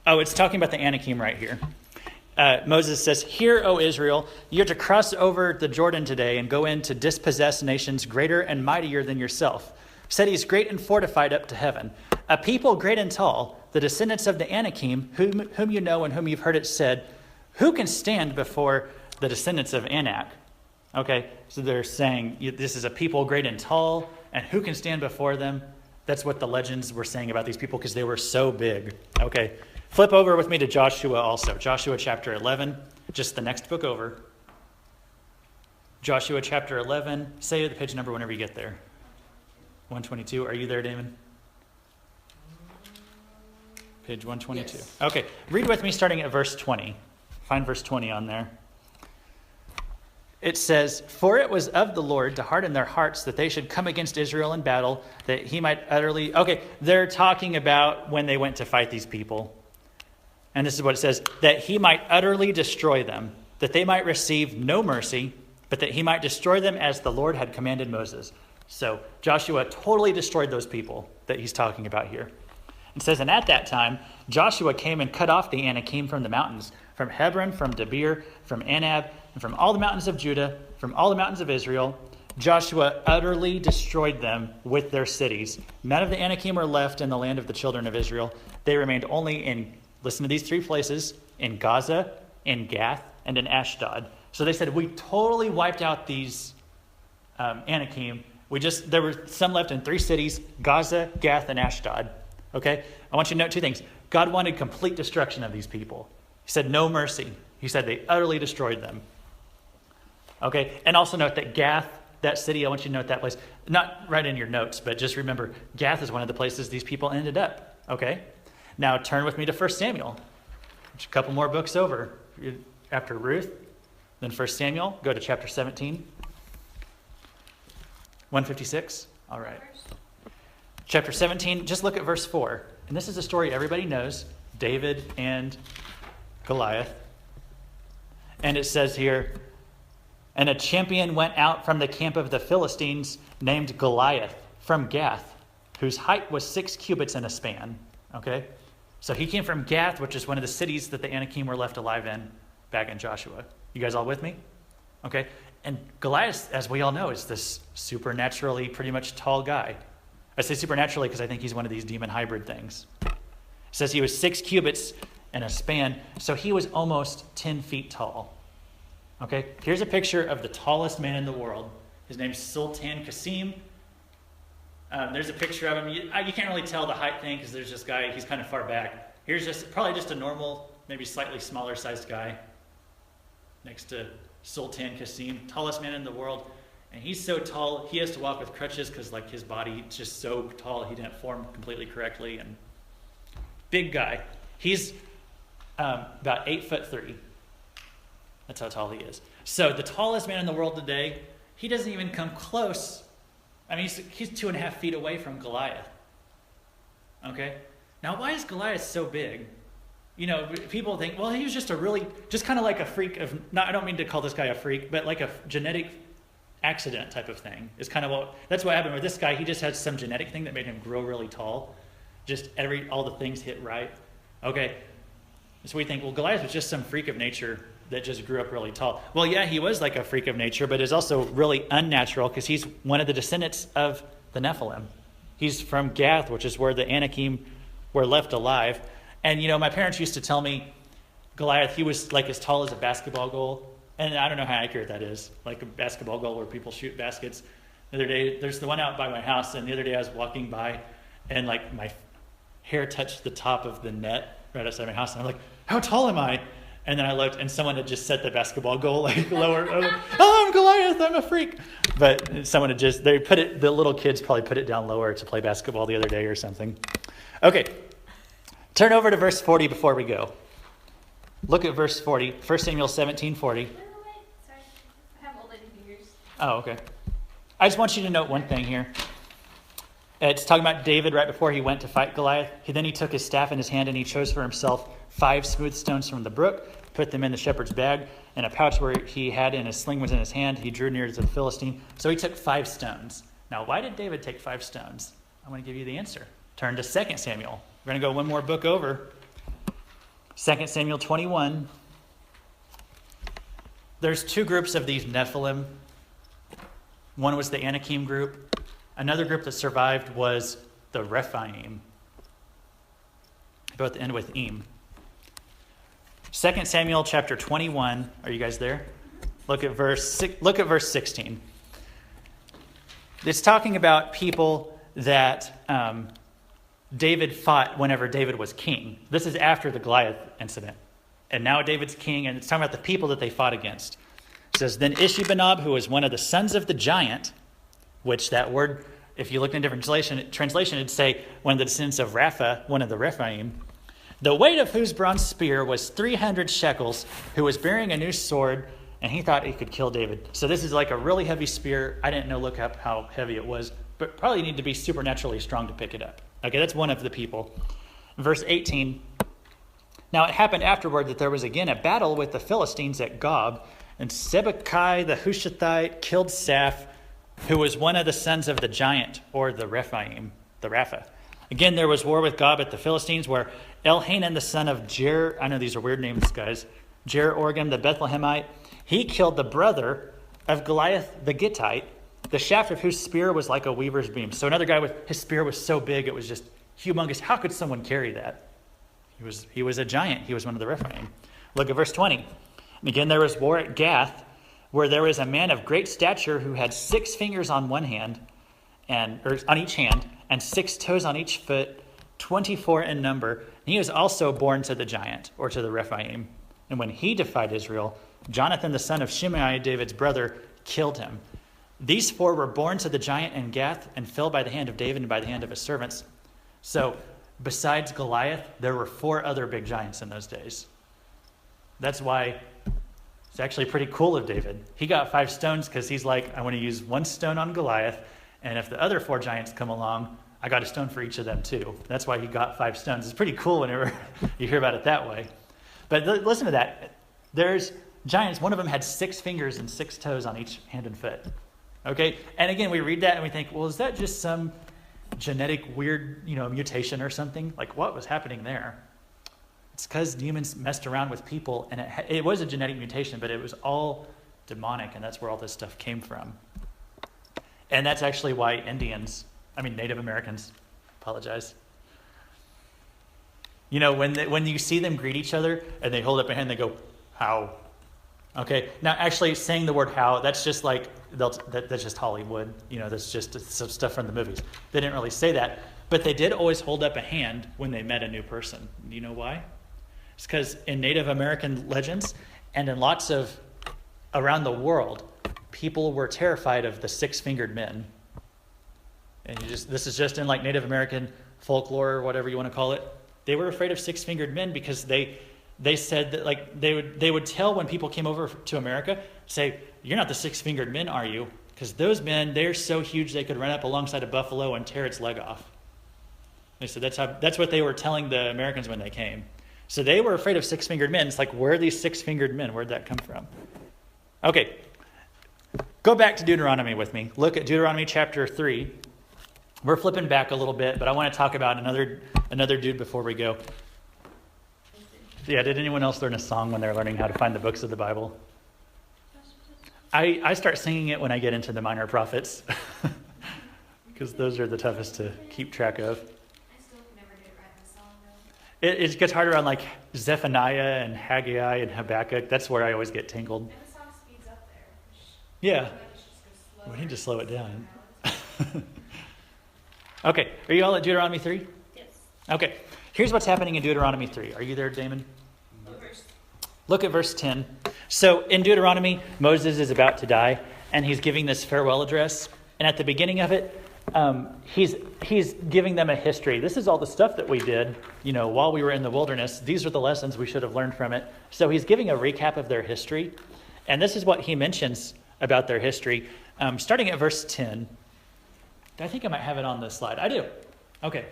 Oh, it's talking about the Anakim right here. Moses says, "Hear, O Israel, you are to cross over the Jordan today and go in to dispossess nations greater and mightier than yourself, cities great and fortified up to heaven, a people great and tall, the descendants of the Anakim, whom you know and whom you've heard it said, who can stand before the descendants of Anak?" Okay, so they're saying this is a people great and tall, and who can stand before them? That's what the legends were saying about these people, because they were so big. Okay, flip over with me to Joshua also. Joshua chapter 11, just the next book over. Joshua chapter 11. Say the page number whenever you get there. 122. Are you there, Damon? Page 122. Yes. Okay, read with me starting at verse 20. Find verse 20 on there. It says, "For it was of the Lord to harden their hearts that they should come against Israel in battle, that he might utterly..." Okay, they're talking about when they went to fight these people. And this is what it says, "that he might utterly destroy them, that they might receive no mercy, but that he might destroy them as the Lord had commanded Moses." So Joshua totally destroyed those people that he's talking about here. It says, "And at that time, Joshua came and cut off the Anakim from the mountains, from Hebron, from Debir, from Anab, and from all the mountains of Judah, from all the mountains of Israel. Joshua utterly destroyed them with their cities. None of the Anakim were left in the land of the children of Israel. They remained only in," listen to these three places, "in Gaza, in Gath, and in Ashdod." So they said, we totally wiped out these Anakim. There were some left in 3 cities, Gaza, Gath, and Ashdod. Okay? I want you to note 2 things. God wanted complete destruction of these people. He said no mercy. He said they utterly destroyed them. Okay? And also note that Gath, that city, I want you to note that place, Not right in your notes, but just remember, Gath is one of the places these people ended up, okay? Now turn with me to 1 Samuel, which a couple more books over. After Ruth, then 1 Samuel, go to chapter 17. 156, all right. Chapter 17, just look at verse 4. And this is a story everybody knows, David and Goliath. And it says here, and a champion went out from the camp of the Philistines named Goliath from Gath, whose height was 6 cubits and a span. Okay? So he came from Gath, which is one of the cities that the Anakim were left alive in back in Joshua. You guys all with me? Okay? And Goliath, as we all know, is this supernaturally pretty much tall guy. I say supernaturally because I think he's one of these demon hybrid things. It says he was 6 cubits and a span, so he was almost 10 feet tall. Okay, here's a picture of the tallest man in the world. His name's Sultan Qasim. There's a picture of him. You can't really tell the height thing because there's this guy, he's kind of far back. Here's probably just a normal, maybe slightly smaller sized guy next to Sultan Qasim, tallest man in the world. And he's so tall, he has to walk with crutches because like his body is just so tall, he didn't form completely correctly. And big guy. He's about 8'3". That's how tall he is. So the tallest man in the world today, he doesn't even come close. I mean, he's 2.5 feet away from Goliath. Okay? Now, why is Goliath so big? You know, people think, well, he was just kind of like a freak of, I don't mean to call this guy a freak, but like a genetic accident type of thing. Is kind of that's what happened with this guy. He just had some genetic thing that made him grow really tall. Just all the things hit right. Okay. So we think, well, Goliath was just some freak of nature that just grew up really tall. Well, yeah, he was like a freak of nature, but is also really unnatural because he's one of the descendants of the Nephilim. He's from Gath, which is where the Anakim were left alive. And, you know, my parents used to tell me Goliath, he was like as tall as a basketball goal. And I don't know how accurate that is, like a basketball goal where people shoot baskets. The other day, there's the one out by my house, and the other day I was walking by, and like my hair touched the top of the net right outside my house, and I'm like, how tall am I? And then I looked, and someone had just set the basketball goal like lower. I was like, oh, I'm Goliath, I'm a freak. But someone had the little kids probably put it down lower to play basketball the other day or something. Okay, turn over to verse 40 before we go. Look at verse 40, 1 Samuel 17:40. Wait, sorry. I have old lady fingers. Oh, okay. I just want you to note one thing here. It's talking about David right before he went to fight Goliath. Then he took his staff in his hand and he chose for himself 5 smooth stones from the brook, put them in the shepherd's bag, and a pouch where he had in his sling was in his hand. He drew near to the Philistine. So he took 5 stones. Now, why did David take 5 stones? I'm going to give you the answer. Turn to 2 Samuel. We're going to go one more book over. 2 Samuel 21. There's 2 groups of these Nephilim. One was the Anakim group. Another group that survived was the Rephaim. They both end with Im. 2 Samuel chapter 21. Are you guys there? Look at verse 16. It's talking about people that David fought whenever David was king. This is after the Goliath incident. And now David's king, and it's talking about the people that they fought against. It says, then Ishbi-Benob, who was one of the sons of the giant, which that word, if you look in a different translation, it'd say one of the descendants of Rapha, one of the Rephaim, the weight of whose bronze spear was 300 shekels, who was bearing a new sword, and he thought he could kill David. So this is like a really heavy spear. I didn't look up how heavy it was, but probably need to be supernaturally strong to pick it up. Okay, that's one of the people. Verse 18. Now it happened afterward that there was again a battle with the Philistines at Gob, and Sibbecai the Hushathite killed Saph, who was one of the sons of the giant, or the Rephaim, the Rapha. Again, there was war with Gob at the Philistines, where Elhanan, the son of I know these are weird names, guys, Jer-Orgam the Bethlehemite, he killed the brother of Goliath the Gittite, the shaft of whose spear was like a weaver's beam. So another guy his spear was so big, it was just humongous. How could someone carry that? He was a giant. He was one of the Rephaim. Look at verse 20. And again, there was war at Gath, where there was a man of great stature who had 6 fingers on one hand, or on each hand, and 6 toes on each foot, 24 in number. And he was also born to the giant, or to the Rephaim. And when he defied Israel, Jonathan, the son of Shimei, David's brother, killed him. These 4 were born to the giant in Gath and fell by the hand of David and by the hand of his servants. So besides Goliath, there were 4 other big giants in those days. That's why it's actually pretty cool of David. He got 5 stones because he's like, I want to use 1 stone on Goliath, and if the other 4 giants come along, I got a stone for each of them too. That's why he got 5 stones. It's pretty cool whenever you hear about it that way. But listen to that. There's giants. One of them had 6 fingers and 6 toes on each hand and foot. Okay? And again, we read that and we think, well, is that just some genetic weird, mutation or something? Like, what was happening there? It's because humans messed around with people, and it was a genetic mutation, but it was all demonic, and that's where all this stuff came from. And that's actually why Native Americans, apologize. When you see them greet each other and they hold up a hand, they go, how? Okay, now actually saying the word how, that's just like, that's just Hollywood. That's just some stuff from the movies. They didn't really say that, but they did always hold up a hand when they met a new person. Do you know why? It's because in Native American legends and in lots of around the world, people were terrified of the 6-fingered men. And this is just in like Native American folklore or whatever you want to call it. They were afraid of 6-fingered men because they said that like they would tell when people came over to America, say, you're not the 6-fingered men, are you? Because those men, they're so huge they could run up alongside a buffalo and tear its leg off. They said that's what they were telling the Americans when they came. So they were afraid of 6-fingered men. It's like, where are these 6-fingered men? Where'd that come from? Okay, go back to Deuteronomy with me. Look at Deuteronomy chapter 3. We're flipping back a little bit, but I want to talk about another dude before we go. Yeah, did anyone else learn a song when they're learning how to find the books of the Bible? I start singing it when I get into the minor prophets because those are the toughest to keep track of. I still can never get it right in the song, though. It gets harder on like Zephaniah and Haggai and Habakkuk. That's where I always get tangled. And the song speeds up there. Yeah. Just go We need to slow it down. slower. Okay, are you all at Deuteronomy 3? Yes. Okay, here's what's happening in Deuteronomy 3. Are you there, Damon? Look at verse 10. So in Deuteronomy, Moses is about to die, and he's giving this farewell address. And at the beginning of it, he's giving them a history. This is all the stuff that we did, while we were in the wilderness. These are the lessons we should have learned from it. So he's giving a recap of their history. And this is what he mentions about their history, starting at verse 10. I think I might have it on this slide. I do. Okay.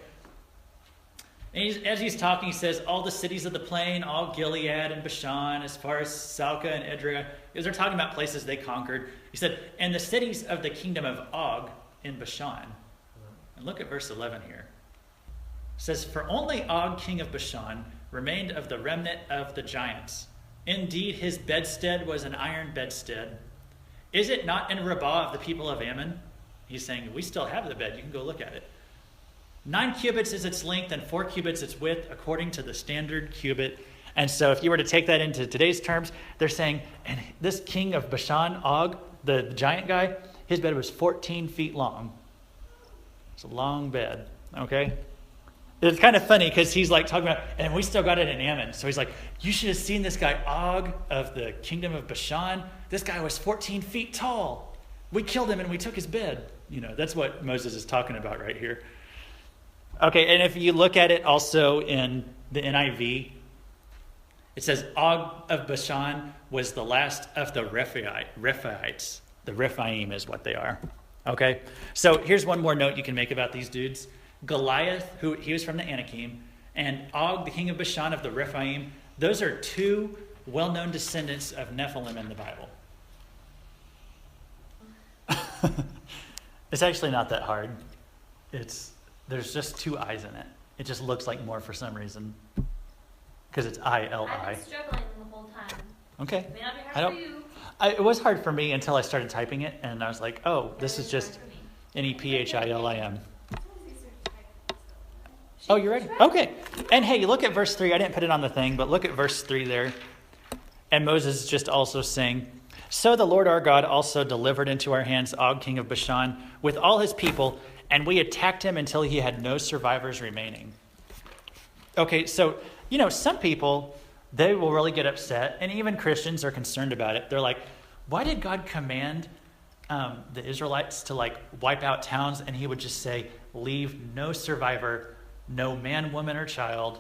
And as he's talking, he says, all the cities of the plain, all Gilead and Bashan, as far as Salca and Edrei, because they're talking about places they conquered. He said, and the cities of the kingdom of Og in Bashan. And look at verse 11 here. It says, for only Og, king of Bashan, remained of the remnant of the giants. Indeed, his bedstead was an iron bedstead. Is it not in Rabbah of the people of Ammon? He's saying, we still have the bed. You can go look at it. 9 cubits is its length and 4 cubits its width, according to the standard cubit. And so if you were to take that into today's terms, they're saying, and this king of Bashan, Og, the giant guy, his bed was 14 feet long. It's a long bed, okay? It's kind of funny because he's like talking about, and we still got it in Ammon. So he's like, you should have seen this guy, Og, of the kingdom of Bashan. This guy was 14 feet tall. We killed him and we took his bed. That's what Moses is talking about right here. Okay, and if you look at it also in the NIV, it says Og of Bashan was the last of the Rephaites. The Rephaim is what they are. Okay, so here's one more note you can make about these dudes. Goliath, he was from the Anakim, and Og, the king of Bashan of the Rephaim, those are 2 well-known descendants of Nephilim in the Bible. It's actually not that hard. There's just 2 I's in it. It just looks like more for some reason. Because it's I-L-I. I've been struggling the whole time. Okay. It may not be hard for you. It was hard for me until I started typing it, and I was like, oh, this is just Nephilim. Oh, you're ready? Okay. And hey, look at verse 3. I didn't put it on the thing, but look at verse 3 there. And Moses just also saying, so the Lord our God also delivered into our hands Og, king of Bashan, with all his people, and we attacked him until he had no survivors remaining. Okay, so, some people, they will really get upset, and even Christians are concerned about it. They're like, why did God command the Israelites to like wipe out towns, and he would just say, leave no survivor, no man, woman, or child,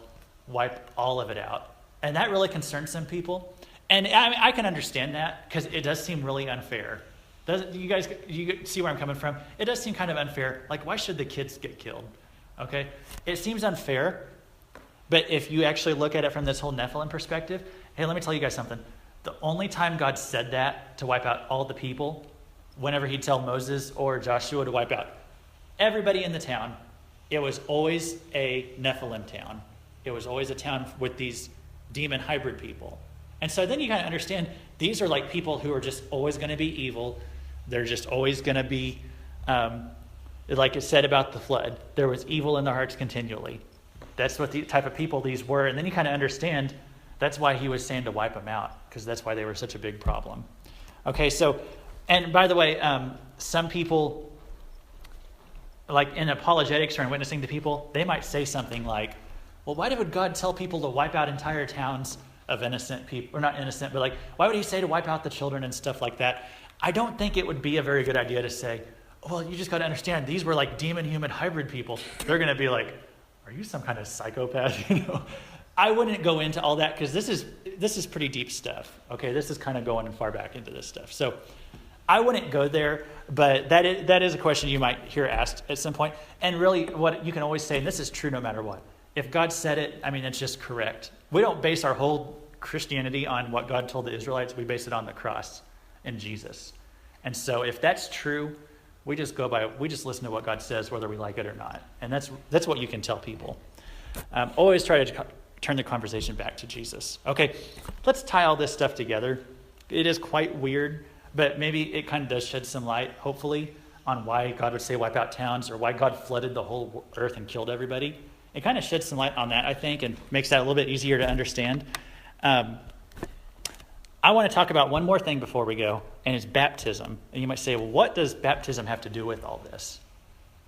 wipe all of it out. And that really concerns some people. And I can understand that because it does seem really unfair. You see where I'm coming from? It does seem kind of unfair. Like, why should the kids get killed? Okay? It seems unfair, but if you actually look at it from this whole Nephilim perspective, hey, let me tell you guys something. The only time God said that to wipe out all the people, whenever he'd tell Moses or Joshua to wipe out everybody in the town, it was always a Nephilim town. It was always a town with these demon hybrid people. And so then you kind of understand these are like people who are just always going to be evil. They're just always going to be, like it said about the flood, there was evil in their hearts continually. That's what the type of people these were. And then you kind of understand that's why he was saying to wipe them out, because that's why they were such a big problem. Okay, so, and by the way, some people, like in apologetics or in witnessing to people, they might say something like, well, why would God tell people to wipe out entire towns of innocent people, or not innocent, but like, why would he say to wipe out the children and stuff like that? I don't think it would be a very good idea to say, well, you just got to understand, these were like demon-human hybrid people. They're going to be like, are you some kind of psychopath? I wouldn't go into all that because this is pretty deep stuff. Okay, this is kind of going far back into this stuff. So I wouldn't go there, but that is a question you might hear asked at some point. And really, what you can always say, and this is true no matter what, if God said it, I mean, it's just correct. We don't base our whole Christianity on what God told the Israelites. We base it on the cross and Jesus. And so if that's true, we just listen to what God says, whether we like it or not. And that's what you can tell people. Always try to turn the conversation back to Jesus. Okay, let's tie all this stuff together. It is quite weird, but maybe it kind of does shed some light, hopefully, on why God would say wipe out towns or why God flooded the whole earth and killed everybody. It kind of sheds some light on that, I think, and makes that a little bit easier to understand. I want to talk about one more thing before we go, and it's baptism. And you might say, well, what does baptism have to do with all this?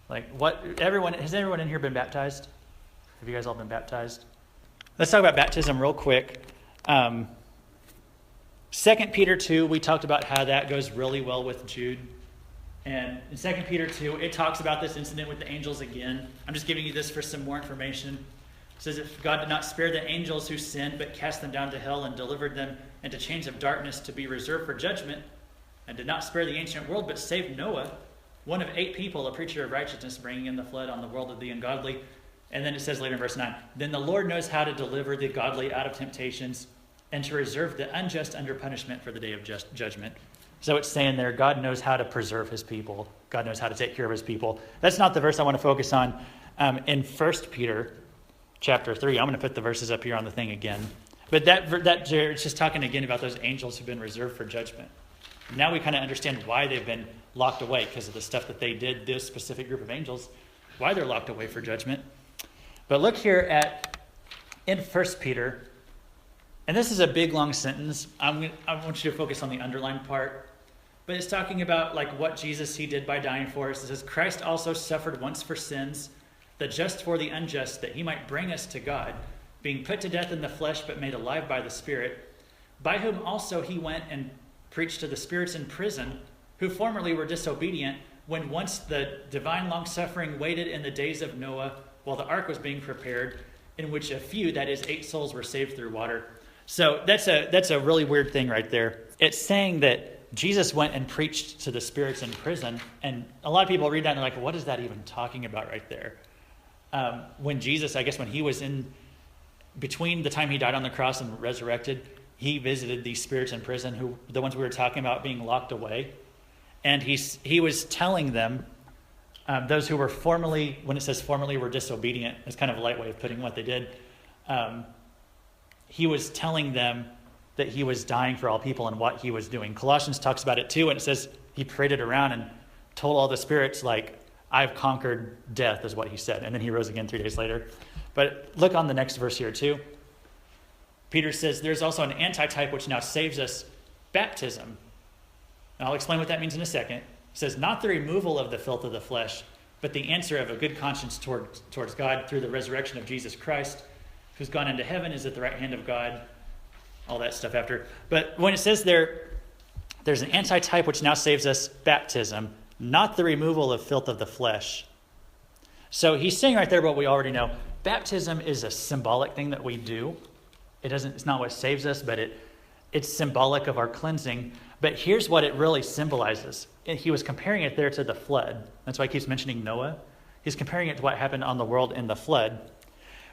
Like, has everyone in here been baptized? Have you guys all been baptized? Let's talk about baptism real quick. 2 Peter 2, we talked about how that goes really well with Jude. And in 2 Peter 2, it talks about this incident with the angels again. I'm just giving you this for some more information. It says, if God did not spare the angels who sinned, but cast them down to hell and delivered them into chains of darkness to be reserved for judgment, and did not spare the ancient world, but saved Noah, one of 8 people, a preacher of righteousness, bringing in the flood on the world of the ungodly. And then it says later in verse 9, then the Lord knows how to deliver the godly out of temptations and to reserve the unjust under punishment for the day of judgment. So it's saying there, God knows how to preserve his people. God knows how to take care of his people. That's not the verse I want to focus on. In 1 Peter chapter 3, I'm going to put the verses up here on the thing again. But it's just talking again about those angels who've been reserved for judgment. Now we kind of understand why they've been locked away because of the stuff that they did, this specific group of angels, why they're locked away for judgment. But look here in 1 Peter, and this is a big, long sentence. I want you to focus on the underlined part. But it's talking about like what he did by dying for us. It says, Christ also suffered once for sins, the just for the unjust, that he might bring us to God, being put to death in the flesh, but made alive by the Spirit, by whom also he went and preached to the spirits in prison, who formerly were disobedient, when once the divine long-suffering waited in the days of Noah, while the ark was being prepared, in which a few, that is 8 souls, were saved through water. So that's a really weird thing right there. It's saying that Jesus went and preached to the spirits in prison, and a lot of people read that and they're like, what is that even talking about right there? When Jesus, I guess when he was in between the time he died on the cross and resurrected, he visited these spirits in prison, the ones we were talking about being locked away. And he was telling them, those who were formerly, when it says formerly were disobedient, it's kind of a light way of putting what they did. He was telling them that he was dying for all people and what he was doing. Colossians talks about it too, and it says he paraded around and told all the spirits, like, I've conquered death, is what he said. And then he rose again 3 days later. But look on the next verse here too. Peter says there's also an antitype which now saves us, baptism. And I'll explain what that means in a second. It says, not the removal of the filth of the flesh, but the answer of a good conscience towards God through the resurrection of Jesus Christ, who's gone into heaven, is at the right hand of God, all that stuff after. But when it says there, There's an antitype which now saves us, baptism, not the removal of filth of the flesh. So he's saying right there what we already know. Baptism is a symbolic thing that we do. It's not what saves us, but it's symbolic of our cleansing. But here's what it really symbolizes. He was comparing it there to the flood. That's why he keeps mentioning Noah. He's comparing it to what happened on the world in the flood.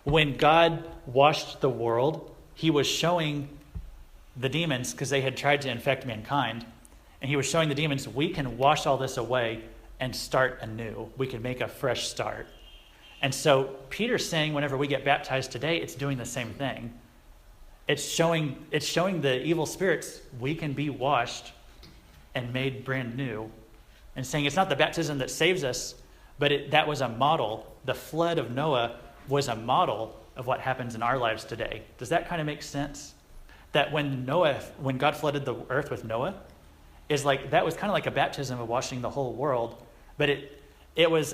When God washed the world, he was showing the demons, because they had tried to infect mankind, and he was showing the demons, we can wash all this away and start anew. We can make a fresh start. And so Peter's saying whenever we get baptized today, it's doing the same thing. It's showing the evil spirits we can be washed and made brand new. And saying it's not the baptism that saves us, but that was a model. The flood of Noah was a model of what happens in our lives today. Does that kind of make sense? That when God flooded the earth with Noah, that was kind of like a baptism of washing the whole world. But it says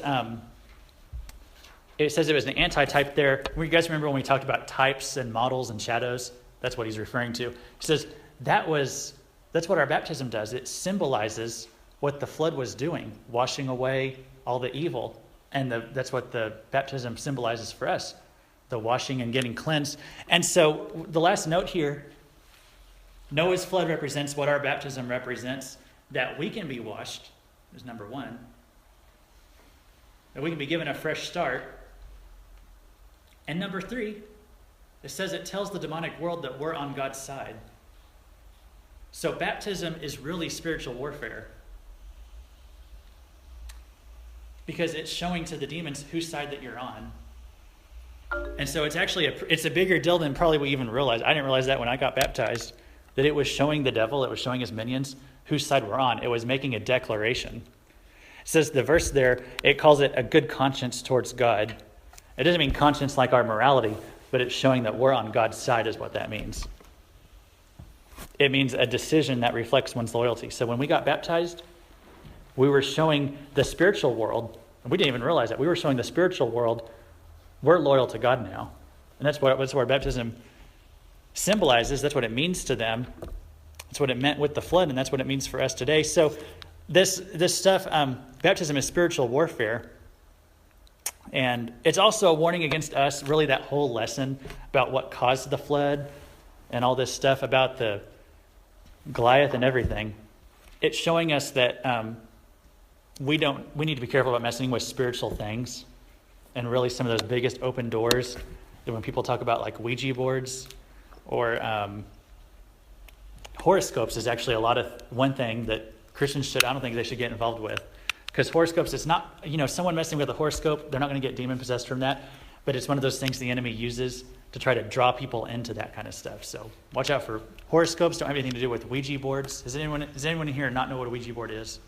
it was an antitype there. You guys remember when we talked about types and models and shadows? That's what he's referring to. He says that's what our baptism does. It symbolizes what the flood was doing, washing away all the evil. And that's what the baptism symbolizes for us, the washing and getting cleansed. And so the last note here, Noah's flood represents what our baptism represents, that we can be washed, is number one. That we can be given a fresh start. And number three, it tells the demonic world that we're on God's side. So baptism is really spiritual warfare. Because it's showing to the demons whose side that you're on. And so it's actually it's a bigger deal than probably we even realized. I didn't realize that when I got baptized, that it was showing the devil, it was showing his minions whose side we're on. It was making a declaration. It says the verse there, it calls it a good conscience towards God. It doesn't mean conscience like our morality, but it's showing that we're on God's side is what that means. It means a decision that reflects one's loyalty. So when we got baptized, we were showing the spiritual world, and we didn't even realize that, we were showing the spiritual world we're loyal to God now. And that's what our baptism symbolizes. That's what it means to them. That's what it meant with the flood, and that's what it means for us today. So this stuff, baptism is spiritual warfare. And it's also a warning against us, really that whole lesson about what caused the flood and all this stuff about the Goliath and everything. It's showing us that we need to be careful about messing with spiritual things. And really some of those biggest open doors that when people talk about like Ouija boards or horoscopes is actually one thing that Christians I don't think they should get involved with. Because horoscopes, it's not, someone messing with a horoscope, they're not going to get demon possessed from that. But it's one of those things the enemy uses to try to draw people into that kind of stuff. So watch out for horoscopes. Don't have anything to do with Ouija boards. Does anyone in here not know what a Ouija board is?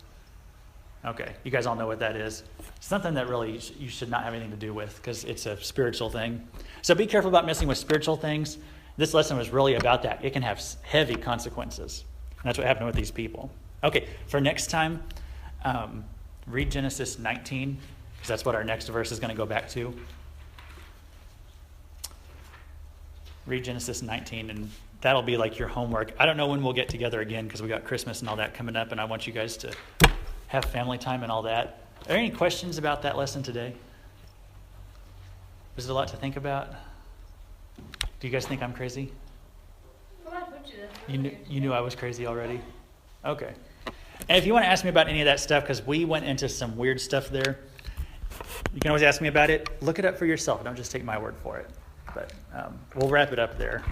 Okay, you guys all know what that is. Something that really you should not have anything to do with because it's a spiritual thing. So be careful about messing with spiritual things. This lesson was really about that. It can have heavy consequences. And that's what happened with these people. Okay, for next time, read Genesis 19 because that's what our next verse is going to go back to. Read Genesis 19 and that'll be like your homework. I don't know when we'll get together again because we got Christmas and all that coming up and I want you guys to have family time and all that. Are there any questions about that lesson today? Was it a lot to think about? Do you guys think I'm crazy? Well, I told you that. You knew I was crazy already? Okay. And if you want to ask me about any of that stuff, because we went into some weird stuff there, you can always ask me about it. Look it up for yourself. Don't just take my word for it. But we'll wrap it up there.